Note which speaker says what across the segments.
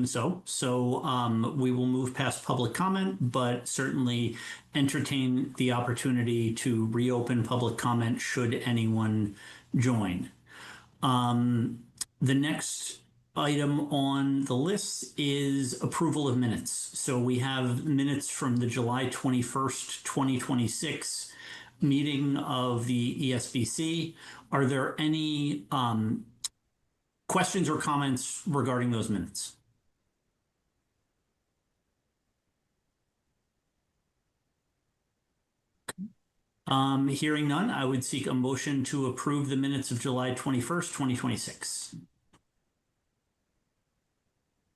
Speaker 1: so. So we will move past public comment, but certainly entertain the opportunity to reopen public comment should anyone join. The next item on the list is approval of minutes. So we have minutes from the July 21st, 2026 meeting of the ESBC. Are there any questions or comments regarding those minutes? Hearing none, I would seek a motion to approve the minutes of July 21st, 2026.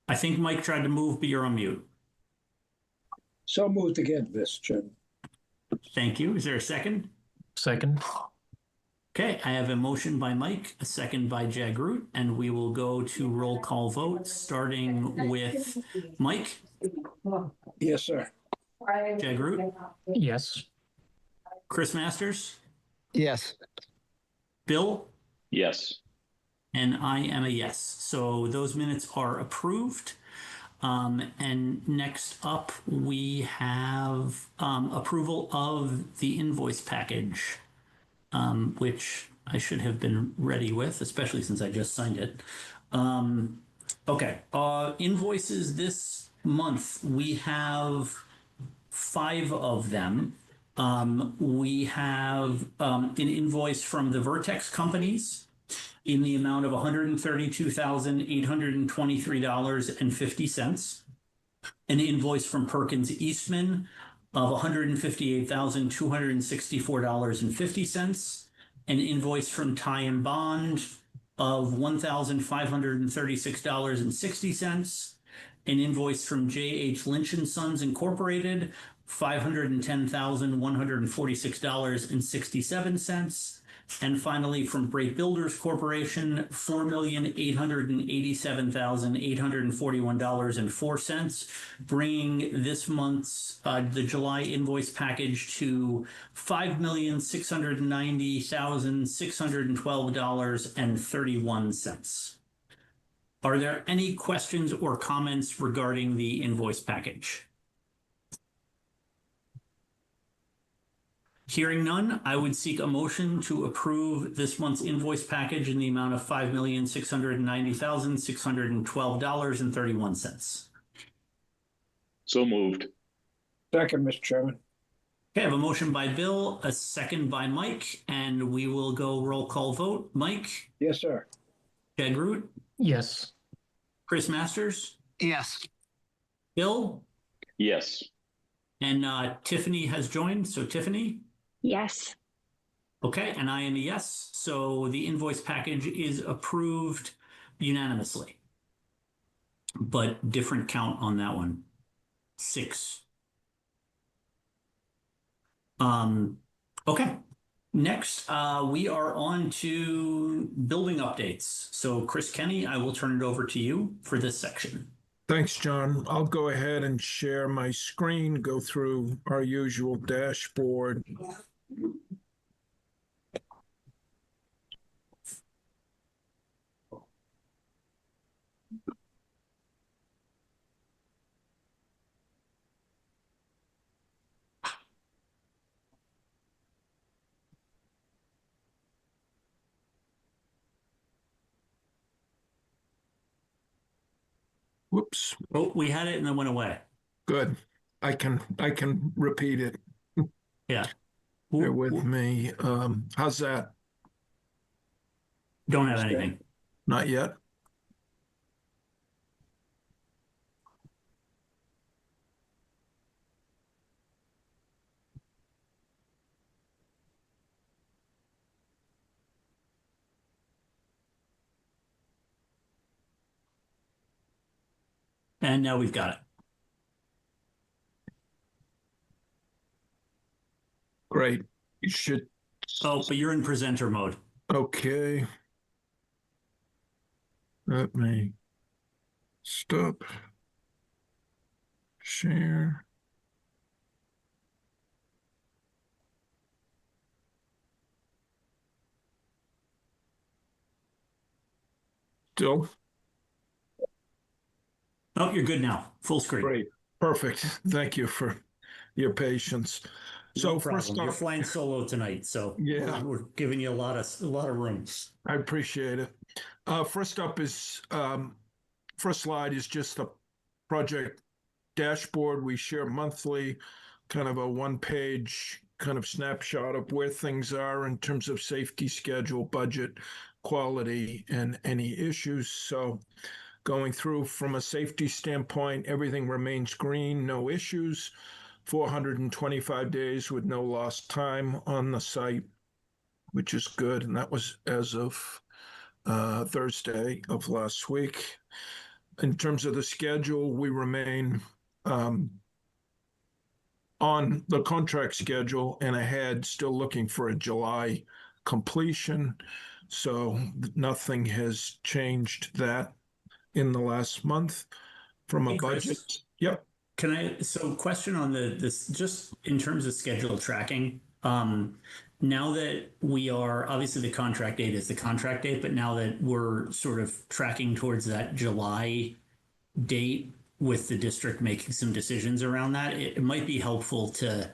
Speaker 1: I think Mike tried to move, but you're on mute.
Speaker 2: So moved again, Mr. Chairman.
Speaker 1: Thank you. Is there a second?
Speaker 3: Second.
Speaker 1: Okay, I have a motion by Mike, a second by Jagroot, and we will go to roll call vote, starting with Mike.
Speaker 2: Yes, sir.
Speaker 1: Jagroot.
Speaker 3: Yes.
Speaker 1: Chris Masters.
Speaker 4: Yes.
Speaker 1: Bill.
Speaker 5: Yes.
Speaker 1: And I am a yes. So those minutes are approved. And next up, we have approval of the invoice package, which I should have been ready with, especially since I just signed it. Okay, invoices this month, we have 5 of them. We have an invoice from the Vertex companies in the amount of $132,823.50. An invoice from Perkins Eastman of $158,264.50. An invoice from Ty and Bond of $1,536.60. An invoice from J.H. Lynch & Sons Incorporated, $510,146.67. And finally, from Brake Builders Corporation, $4,887,841.04, bringing this month's the July invoice package to $5,690,612.31. Are there any questions or comments regarding the invoice package? Hearing none, I would seek a motion to approve this month's invoice package in the amount of $5,690,612.31.
Speaker 5: So moved.
Speaker 2: Second, Mr. Chairman.
Speaker 1: Okay, I have a motion by Bill, a second by Mike, and we will go roll call vote. Mike?
Speaker 2: Yes, sir.
Speaker 1: Jagroot?
Speaker 3: Yes.
Speaker 1: Chris Masters?
Speaker 4: Yes.
Speaker 1: Bill?
Speaker 5: Yes.
Speaker 1: And Tiffany has joined, so Tiffany?
Speaker 6: Yes.
Speaker 1: Okay, and I am a yes. So the invoice package is approved unanimously. But different count on that one. 6. Okay. Next, we are on to building updates. So Chris Kenny, I will turn it over to you for this section.
Speaker 7: Thanks, John. I'll go ahead and share my screen, go through our usual dashboard. Whoops.
Speaker 1: Oh, we had it and then went away.
Speaker 7: Good. I can repeat it.
Speaker 1: Yeah.
Speaker 7: Bear with me. How's that?
Speaker 1: Don't have anything.
Speaker 7: Not yet?
Speaker 1: And now we've got it.
Speaker 7: Great. You should.
Speaker 1: Oh, but you're in presenter mode.
Speaker 7: Okay. Let me stop. Share. Still.
Speaker 1: Oh, you're good now. Full screen.
Speaker 7: Great, perfect. Thank you for your patience. So
Speaker 1: No
Speaker 7: first
Speaker 1: problem. You're
Speaker 7: off,
Speaker 1: flying solo tonight, so
Speaker 7: Yeah.
Speaker 1: we're giving you a lot of room.
Speaker 7: I appreciate it. First up is, first slide is just a project dashboard we share monthly, kind of a one-page kind of snapshot of where things are in terms of safety schedule, budget, quality, and any issues. So going through from a safety standpoint, everything remains green, no issues. 425 days with no lost time on the site, which is good. And that was as of Thursday of last week. In terms of the schedule, we remain on the contract schedule and ahead, still looking for a July completion. So nothing has changed that in the last month from a
Speaker 1: Hey, Chris.
Speaker 7: budget. Yep.
Speaker 1: So question on this, just in terms of schedule tracking, now that we are, obviously the contract date is the contract date, but now that we're sort of tracking towards that July date with the district making some decisions around that, it might be helpful to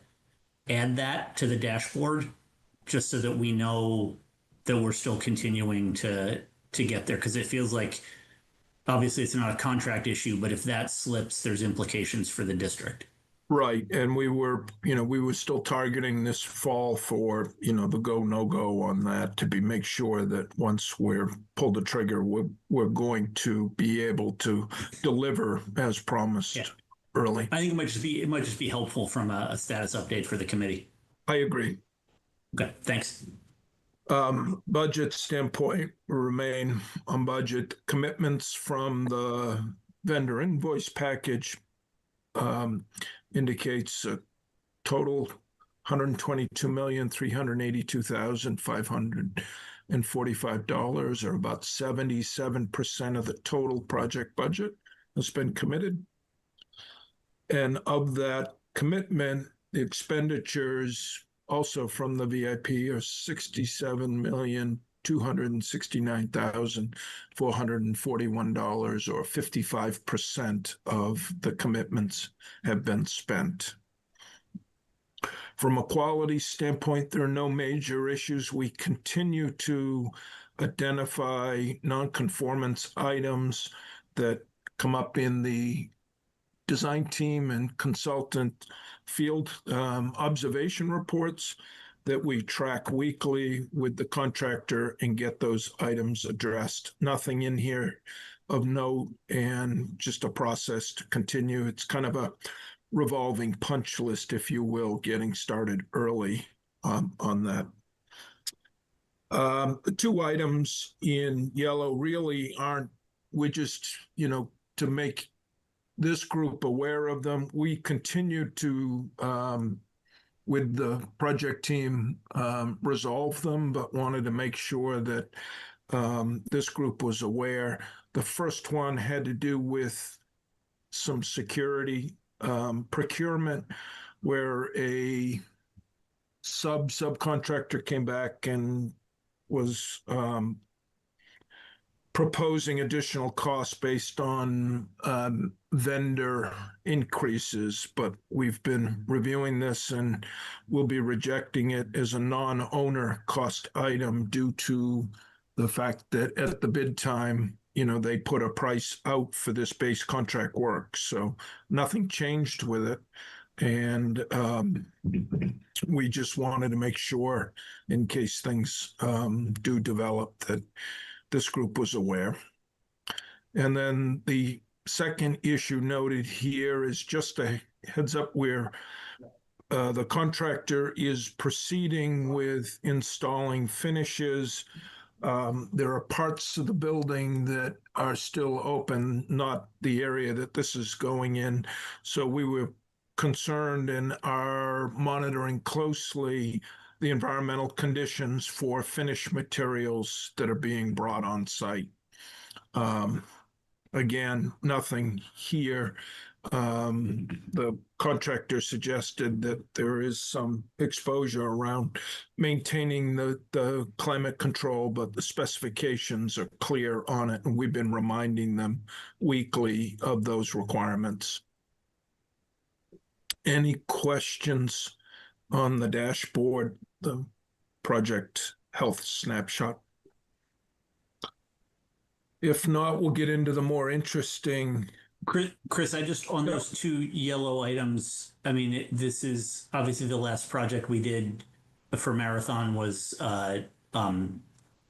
Speaker 1: add that to the dashboard just so that we know that we're still continuing to get there, because it feels like obviously it's not a contract issue, but if that slips, there's implications for the district.
Speaker 7: Right. And we were still targeting this fall for, the go, no go on that to make sure that once we're pulled the trigger, we're going to be able to deliver as promised early.
Speaker 1: I think it might just be helpful from a status update for the committee.
Speaker 7: I agree.
Speaker 1: Okay, thanks.
Speaker 7: Budget standpoint, we remain on budget. Commitments from the vendor invoice package indicates a total $122,382,545, or about 77% of the total project budget has been committed. And of that commitment, the expenditures also from the VIP are $67,269,441, or 55% of the commitments have been spent. From a quality standpoint, there are no major issues. We continue to identify non-conformance items that come up in the design team and consultant field observation reports that we track weekly with the contractor and get those items addressed. Nothing in here of note, and just a process to continue. It's kind of a revolving punch list, if you will, getting started early on that. The two items in yellow really aren't, we're just, to make this group aware of them. We continue to, with the project team, resolve them, but wanted to make sure that this group was aware. The first one had to do with some security procurement, where a subcontractor came back and was proposing additional costs based on vendor increases, but we've been reviewing this and we'll be rejecting it as a non-owner cost item due to the fact that at the bid time, they put a price out for this base contract work. So nothing changed with it. And we just wanted to make sure, in case things do develop, that this group was aware. And then the second issue noted here is just a heads up where the contractor is proceeding with installing finishes. There are parts of the building that are still open, not the area that this is going in. So we were concerned and are monitoring closely the environmental conditions for finished materials that are being brought on site. again, nothing here. The contractor suggested that there is some exposure around maintaining the climate control, but the specifications are clear on it, and we've been reminding them weekly of those requirements. Any questions on the dashboard, the project health snapshot? If not, we'll get into the more interesting.
Speaker 1: Chris, I just, on those two yellow items, I mean, this is obviously the last project we did for Marathon was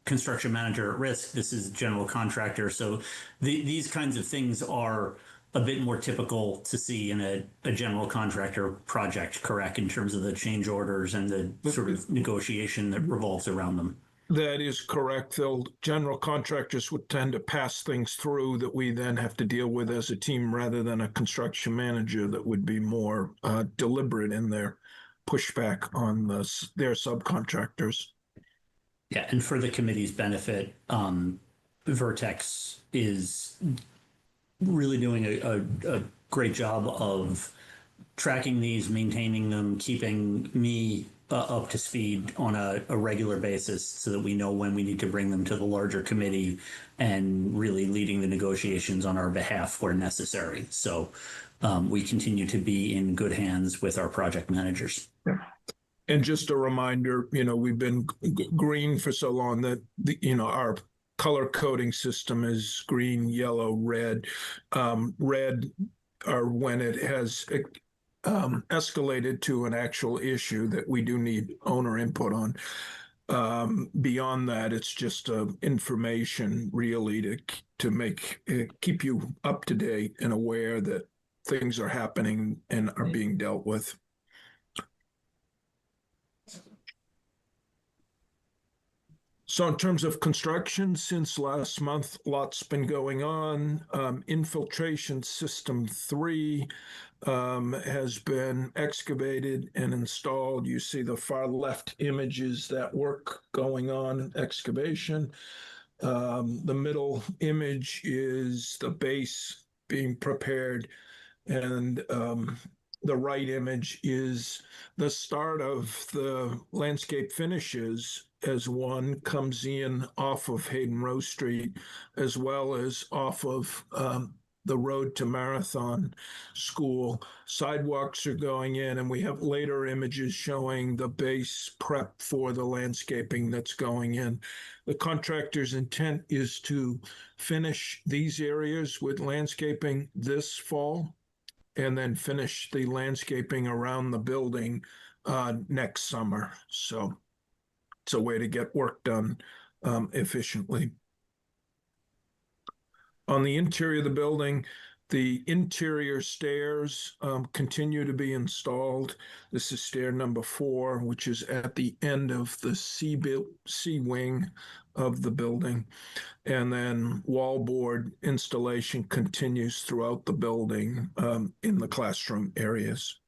Speaker 1: construction manager at risk. This is general contractor. So these kinds of things are a bit more typical to see in a general contractor project, correct, in terms of the change orders and the sort of negotiation that revolves around them.
Speaker 7: That is correct. General contractors would tend to pass things through that we then have to deal with as a team rather than a construction manager that would be more deliberate in their pushback on their subcontractors.
Speaker 1: Yeah, and for the committee's benefit, Vertex is really doing a great job of tracking these, maintaining them, keeping me up to speed on a regular basis so that we know when we need to bring them to the larger committee and really leading the negotiations on our behalf where necessary. So we continue to be in good hands with our project managers.
Speaker 7: Yeah. And just a reminder, we've been green for so long that, our color coding system is green, yellow, red. Red are when it has escalated to an actual issue that we do need owner input on. Beyond that, it's just information really to keep you up to date and aware that things are happening and are being dealt with. So in terms of construction, since last month, lots been going on. Infiltration System 3 has been excavated and installed. You see the far left images, that work going on, excavation. The middle image is the base being prepared, and the right image is the start of the landscape finishes as one comes in off of Hayden Row Street, as well as off of the road to Marathon School. Sidewalks are going in, and we have later images showing the base prep for the landscaping that's going in. The contractor's intent is to finish these areas with landscaping this fall, and then finish the landscaping around the building next summer. So it's a way to get work done efficiently. On the interior of the building, the interior stairs continue to be installed. This is stair number 4, which is at the end of the C wing of the building. And then wallboard installation continues throughout the building in the classroom areas.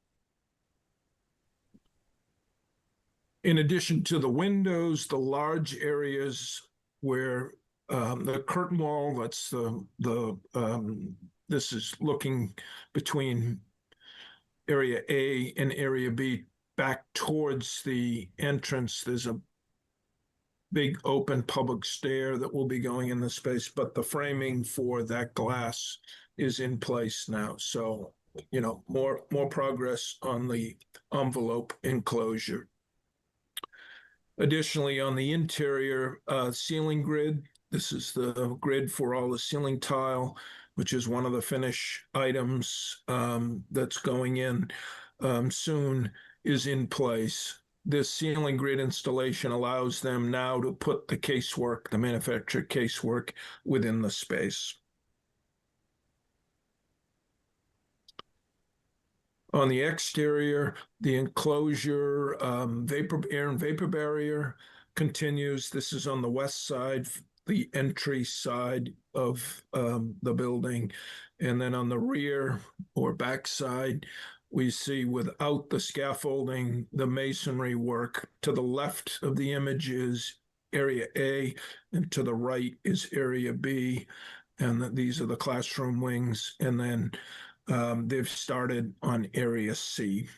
Speaker 7: In addition to the windows, the large areas where the curtain wall, that's this is looking between area A and area B back towards the entrance. There's a big open public stair that will be going in the space, but the framing for that glass is in place now. So, more progress on the envelope enclosure. Additionally, on the interior ceiling grid, this is the grid for all the ceiling tile, which is one of the finish items that's going in soon, is in place. This ceiling grid installation allows them now to put the casework, the manufactured casework, within the space. On the exterior, the enclosure, air and vapor barrier continues. This is on the west side, the entry side of the building. And then on the rear or back side, we see without the scaffolding, the masonry work. To the left of the image is area A, and to the right is area B. and these are the classroom wings. And then they've started on Area C.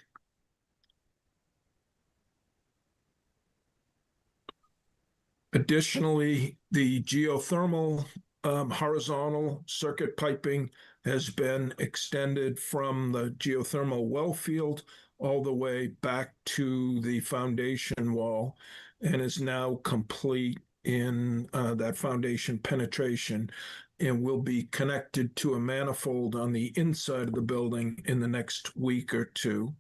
Speaker 7: Additionally, the geothermal horizontal circuit piping has been extended from the geothermal well field all the way back to the foundation wall and is now complete in that foundation penetration and will be connected to a manifold on the inside of the building in the next week or two.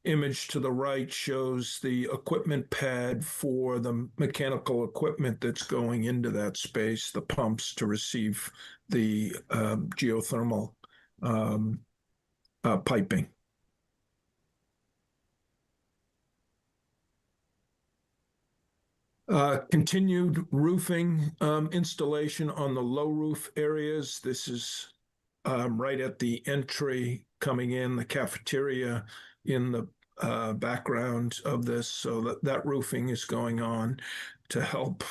Speaker 7: Image to the right shows the equipment pad for the mechanical equipment that's going into that space, the pumps to receive the geothermal piping. Continued roofing installation on the low roof areas. This is right at the entry coming in, the cafeteria in the background of this, so that roofing is going on to help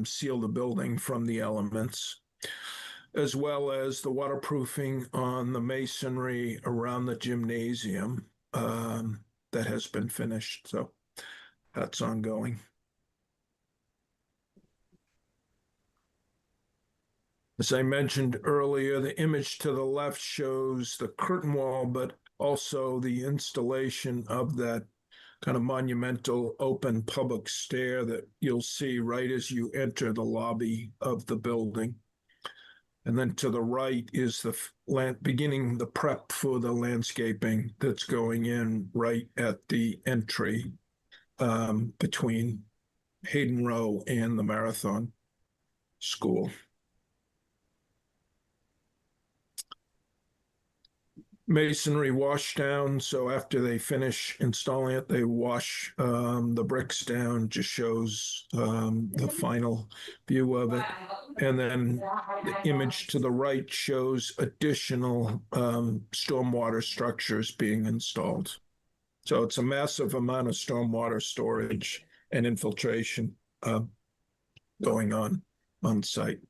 Speaker 7: seal the building from the elements, as well as the waterproofing on the masonry around the gymnasium that has been finished. So that's ongoing. As I mentioned earlier, the image to the left shows the curtain wall, but also the installation of that kind of monumental open public stair that you'll see right as you enter the lobby of the building. And then to the right is beginning the prep for the landscaping that's going in right at the entry between Hayden Row and the Marathon School. Masonry wash down, so after they finish installing it, they wash the bricks down, just shows the final view of it. And then the image to the right shows additional stormwater structures being installed. So it's a massive amount of stormwater storage and infiltration going on site.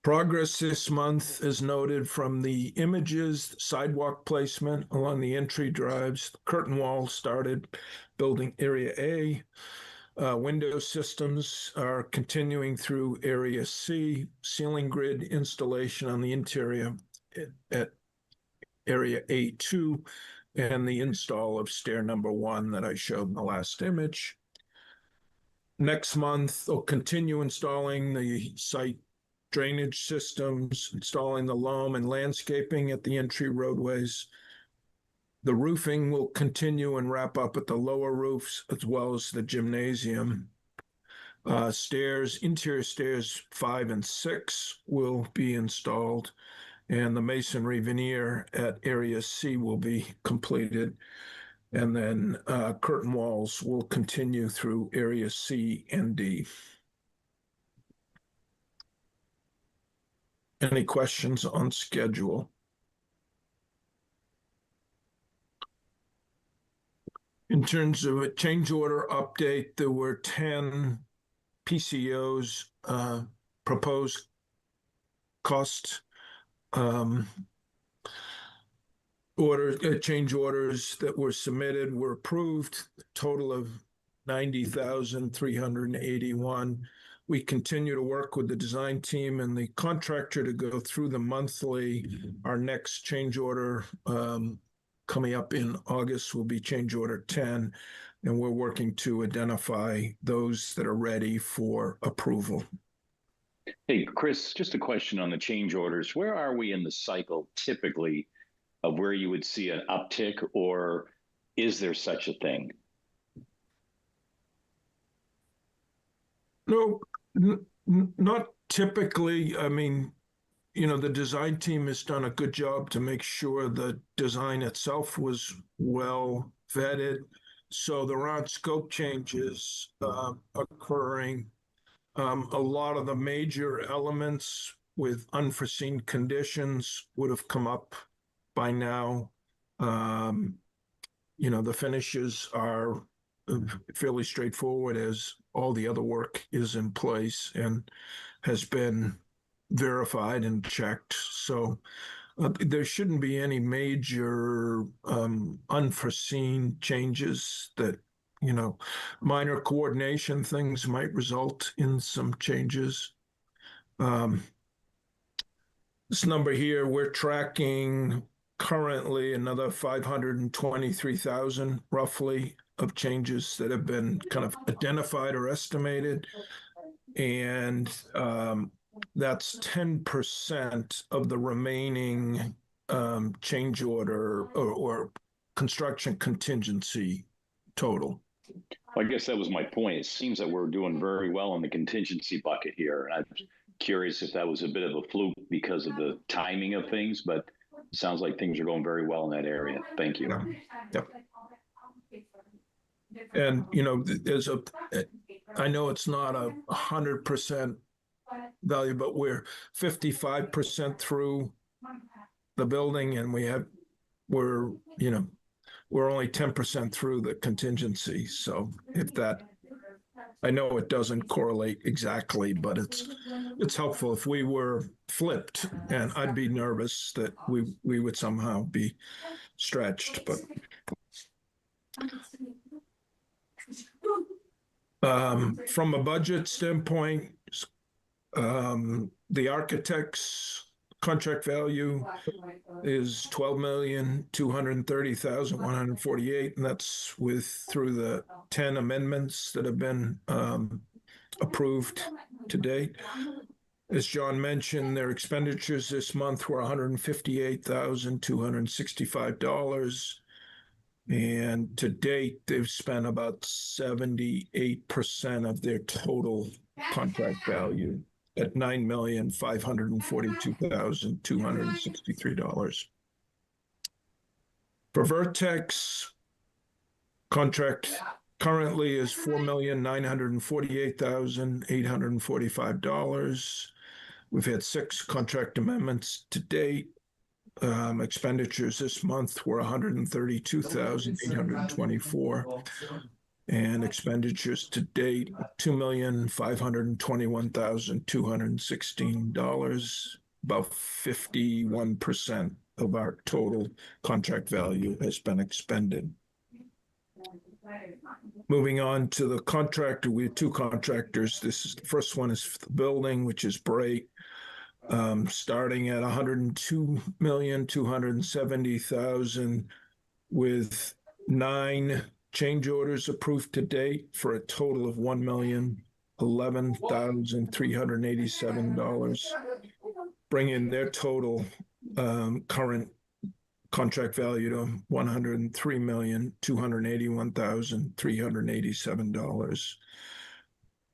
Speaker 7: Progress this month is noted from the images, sidewalk placement along the entry drives, the curtain wall started, building area A. Window systems are continuing through area C, ceiling grid installation on the interior at area A2, and the install of stair number 1 that I showed in the last image. Next month, they'll continue installing the site drainage systems, installing the loam and landscaping at the entry roadways. The roofing will continue and wrap up at the lower roofs as well as the gymnasium. Stairs, interior stairs 5 and 6 will be installed, and the masonry veneer at area C will be completed. And then curtain walls will continue through area C and D. Any questions on schedule? In terms of a change order update, there were 10 PCOs, proposed cost change orders that were submitted were approved, a total of 90,381. We continue to work with the design team and the contractor to go through the monthly. Our next change order coming up in August will be change order 10, and we're working to identify those that are ready for approval.
Speaker 5: Hey, Chris, just a question on the change orders. Where are we in the cycle typically of where you would see an uptick, or is there such a thing?
Speaker 7: No, not typically. I mean, you know, the design team has done a good job to make sure the design itself was well vetted. So there aren't scope changes occurring. A lot of the major elements with unforeseen conditions would have come up by now. You know, the finishes are fairly straightforward, as all the other work is in place and has been verified and checked. So there shouldn't be any major unforeseen changes that, minor coordination things might result in some changes. This number here, we're tracking currently another 523,000 roughly of changes that have been kind of identified or estimated. And that's 10% of the remaining change order or construction contingency total.
Speaker 5: I guess that was my point. It seems that we're doing very well in the contingency bucket here. And I'm curious if that was a bit of a fluke because of the timing of things, but it sounds like things are going very well in that area. Thank you.
Speaker 7: Yeah. Yep. And, I know it's not 100% value, but we're 55% through the building, and we're only 10% through the contingency. So I know it doesn't correlate exactly, but it's helpful. If we were flipped, and I'd be nervous that we would somehow be stretched, but from a budget standpoint, the architect's contract value is $12,230,148, and that's through the 10 amendments that have been approved to date. As John mentioned, their expenditures this month were $158,265. And to date, they've spent about 78% of their total contract value at $9,542,263. For Vertex, contract currently is $4,948,845. We've had 6 contract amendments to date. Expenditures this month were $132,824, and expenditures to date $2,521,216. About 51% of our total contract value has been expended. Moving on to the contractor, we have 2 contractors. The first one is the building, which is Brake. Starting at $102,270,000 with 9 change orders approved to date for a total of $1,011,387, bringing their total current contract value to $103,281,387,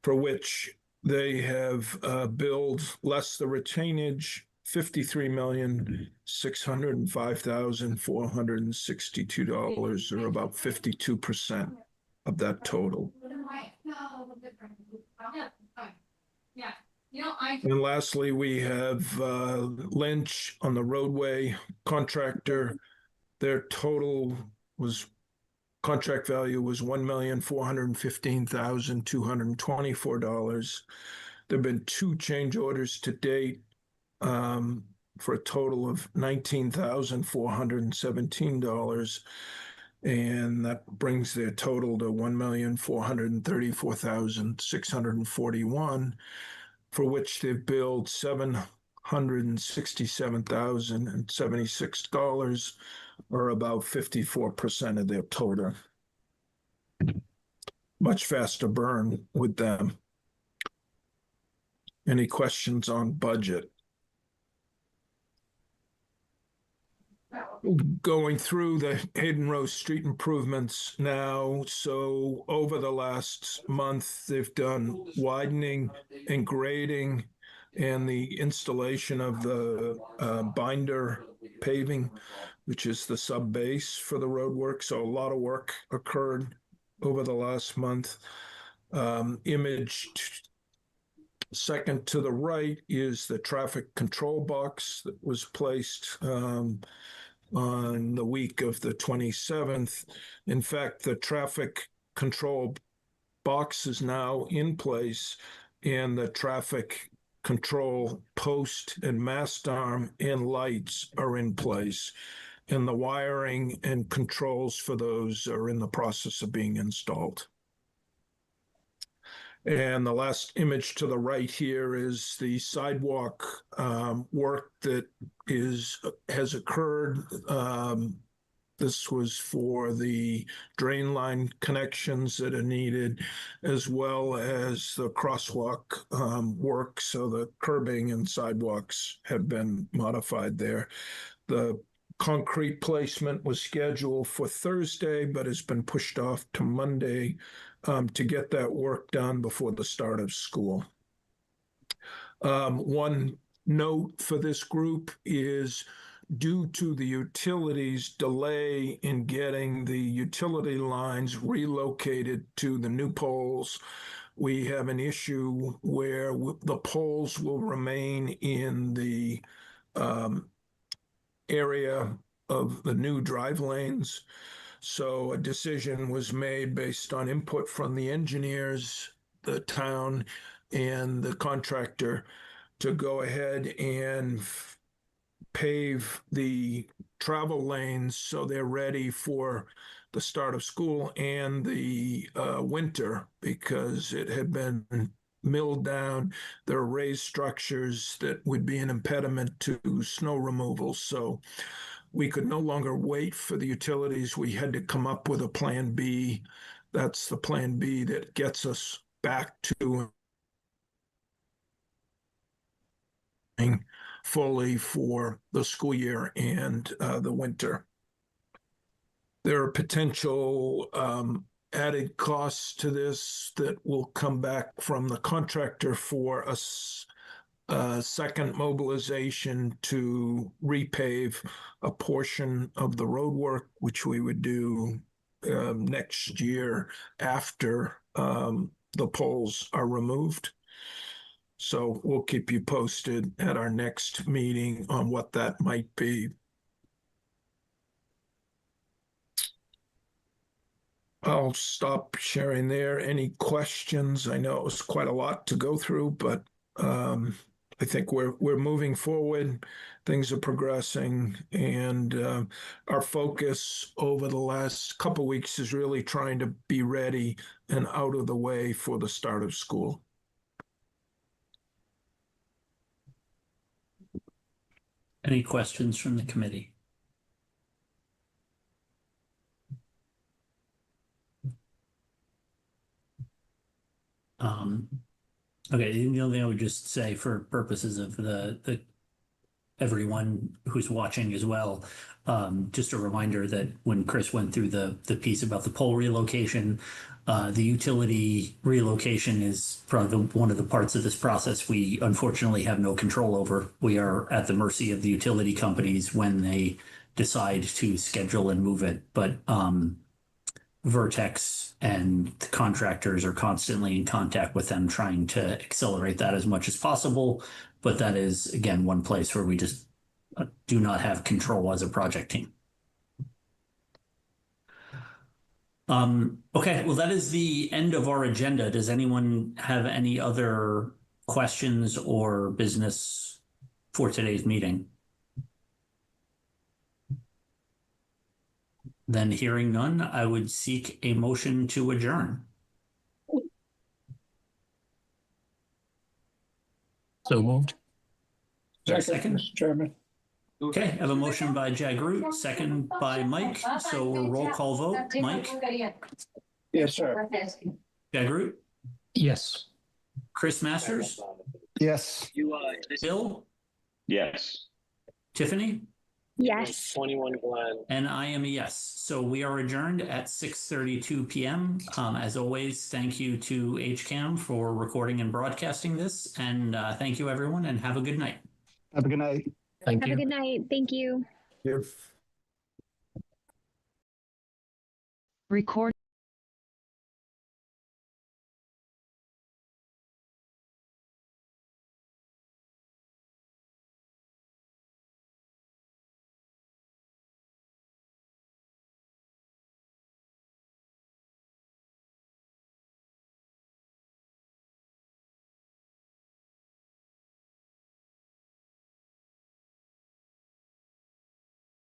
Speaker 7: for which they have billed less the retainage $53,605,462, or about 52% of that total. And lastly, we have Lynch on the roadway contractor. Their total contract value was $1,415,224. There have been 2 change orders to date for a total of $19,417, and that brings their total to $1,434,641, for which they've billed $767,076, or about 54% of their total. Much faster burn with them. Any questions on budget? Going through the Hayden Row street improvements now. So over the last month, they've done widening and grading and the installation of the binder paving, which is the sub base for the road work. So a lot of work occurred over the last month. Image second to the right is the traffic control box that was placed on the week of the 27th. In fact, the traffic control box is now in place, and the traffic control post and mast arm and lights are in place. And the wiring and controls for those are in the process of being installed. And the last image to the right here is the sidewalk work that has occurred. This was for the drain line connections that are needed, as well as the crosswalk work. So the curbing and sidewalks have been modified there. The concrete placement was scheduled for Thursday, but has been pushed off to Monday to get that work done before the start of school. One note for this group is, due to the utilities' delay in getting the utility lines relocated to the new poles, we have an issue where the poles will remain in the area of the new drive lanes. So a decision was made based on input from the engineers, the town, and the contractor to go ahead and pave the travel lanes so they're ready for the start of school and the winter, because it had been milled down. There are raised structures that would be an impediment to snow removal. So we could no longer wait for the utilities. We had to come up with a plan B. That's the plan B that gets us back to fully for the school year and the winter. There are potential added costs to this that will come back from the contractor for a second mobilization to repave a portion of the road work, which we would do next year after the poles are removed. So we'll keep you posted at our next meeting on what that might be. I'll stop sharing there. Any questions? I know it was quite a lot to go through, but I think we're moving forward. Things are progressing, and our focus over the last couple of weeks is really trying to be ready and out of the way for the start of school.
Speaker 1: Any questions from the committee? Okay, the only thing I would just say for purposes of the everyone who's watching as well, just a reminder that when Chris went through the piece about the pole relocation, the utility relocation is probably one of the parts of this process we unfortunately have no control over. We are at the mercy of the utility companies when they decide to schedule and move it. But Vertex and the contractors are constantly in contact with them, trying to accelerate that as much as possible. But that is, again, one place where we just do not have control as a project team. Okay, well, that is the end of our agenda. Does anyone have any other questions or business for today's meeting? Then hearing none, I would seek a motion to adjourn.
Speaker 3: So moved.
Speaker 1: Second?
Speaker 2: Mr. Chairman.
Speaker 1: Okay, I have a motion by Jagroot, second by Mike. So a roll call vote. Mike?
Speaker 2: Yes, sir.
Speaker 1: Jagroot?
Speaker 3: Yes.
Speaker 1: Chris Masters?
Speaker 4: Yes.
Speaker 1: Bill?
Speaker 5: Yes.
Speaker 1: Tiffany?
Speaker 6: Yes.
Speaker 4: 21 Glen.
Speaker 1: And I am a yes. So we are adjourned at 6:32 p.m. As always, thank you to HCAM for recording and broadcasting this. And thank you, everyone, and have a good night.
Speaker 4: Have a good night.
Speaker 3: Thank
Speaker 6: Have
Speaker 3: you.
Speaker 6: a good night. Thank you.
Speaker 7: If
Speaker 8: Record